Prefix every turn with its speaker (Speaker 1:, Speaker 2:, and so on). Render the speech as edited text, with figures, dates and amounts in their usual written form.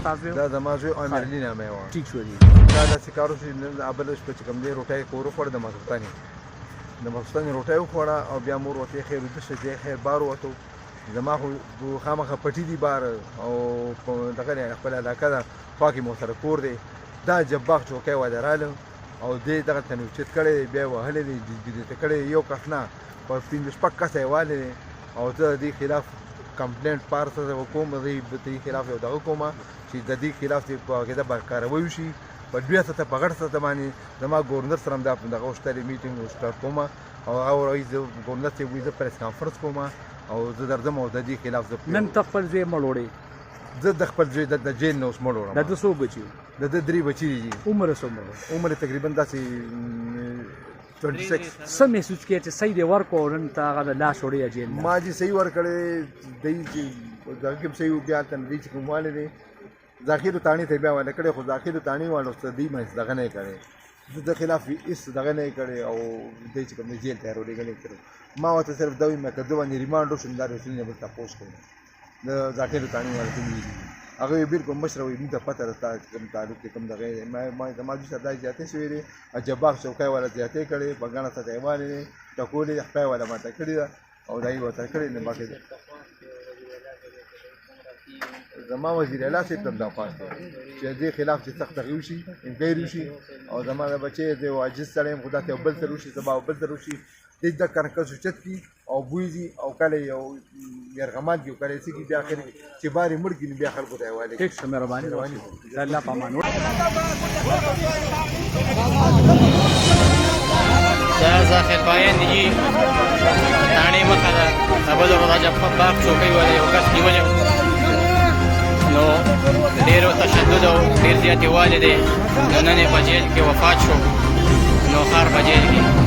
Speaker 1: تاسو
Speaker 2: دا زما زوی عامر علي نامه یې وه.
Speaker 1: ټیک شو دي
Speaker 2: دا داسې کار وشو چې بله شپه چې کوم دی روټۍ کور وخوړه د ماخوستن د ماخوستن یې روټۍ وخوړه او بیا مور ورته خیر ویده شه دی خیر بار ووتو زما خو خامخا پټي دي بار او دغه دی خپل علاقه ده خوا کې مو سره کور دی دا جباغ چوکۍ واده راله او دې دغه ته مې اوچت کړی دی بیا یې وهلی دی جدي کړی یو کس نه په پنځه شپږ کسه یې والي دی او زه د دې خلاف کمپلینټ پارسه وکوم د دې خلاف یو دغه کومه چې د دې خلاف چې په هغې به کاروی وشي په دوه سطح په غټ سطح باندې زما ګورنر سره هم دا دغه وشتلې میټینګ وسټارټ کومه او هغه وایي زه ګورنر صاحب وایي زه پریس کانفرنس کومه او زه درځم او د دې خلاف زه
Speaker 1: نن ته خپل ځای مړ وړې
Speaker 2: زه د خپل زوی د جیل نه اوس مړ وړم
Speaker 1: د ده څو بچي
Speaker 2: د ده 3 بچي دي
Speaker 1: عمر څومره
Speaker 2: عمر یې تقریبا داسې 26
Speaker 1: څه محسوس کړې چې صحیح دی ورکړو نن ته هغه د لاس وړې جیل نه
Speaker 2: ما چې صحیح ورکړی دی چې دغه کې صحیح بیا هلته نه دی چې کوم والی دی ذاخرو تاڼي ته بیا والا کړی خو ذاخرو تاڼي والو څه دی مې دغه نه یې کړی زه د خلاف هېڅ دغه نه یې کړی او دی چې کوم دی جیل ته یې راولېږلی یې کړی ما ورته صرف دا ویم که ده باندې ریمانډ وشو نو دا رسولونه به تپوس کوم د ذاخرو تاڼي والو ته مې ویلي هغه یې بالکل مشره وایي موږ ته پته ده ستا کوم تعلق دی کوم دغه دی ما زما دوی سره دا زیاتې شوې دی جباغ چوکۍ والا زیاتې کړې په ګڼه سطح یې والې دی ټکولې خپای والا ماته کړې ده او دا یې ورته کړې نه باقي زما وزیر اعلی صاحب ته دا پاس دی چې دې خلاف چې سخت تغییر وشي انکوایري وشي او زما د بچی د یو عاجز سړی یم خو دا ته یو بل سره وشي سبا یو بل سره وشي دې د کنکس اوچت کي او بویځي او کله یو یرغمات کي او کله څه کي بیا اخر چې بارې مړ کي بیا خلکو ته حواله
Speaker 1: ټیک شه مهرباني الله پامان
Speaker 3: دا ذاخر پایان دي تاڼې مخه ده ابل راجب باغ چوکۍ والا یو کس نیولی نو ډېر تشدد او ډېر زیاتې والې دی نو نن یې په جیل کې وفات شو نو ښار په جیل کې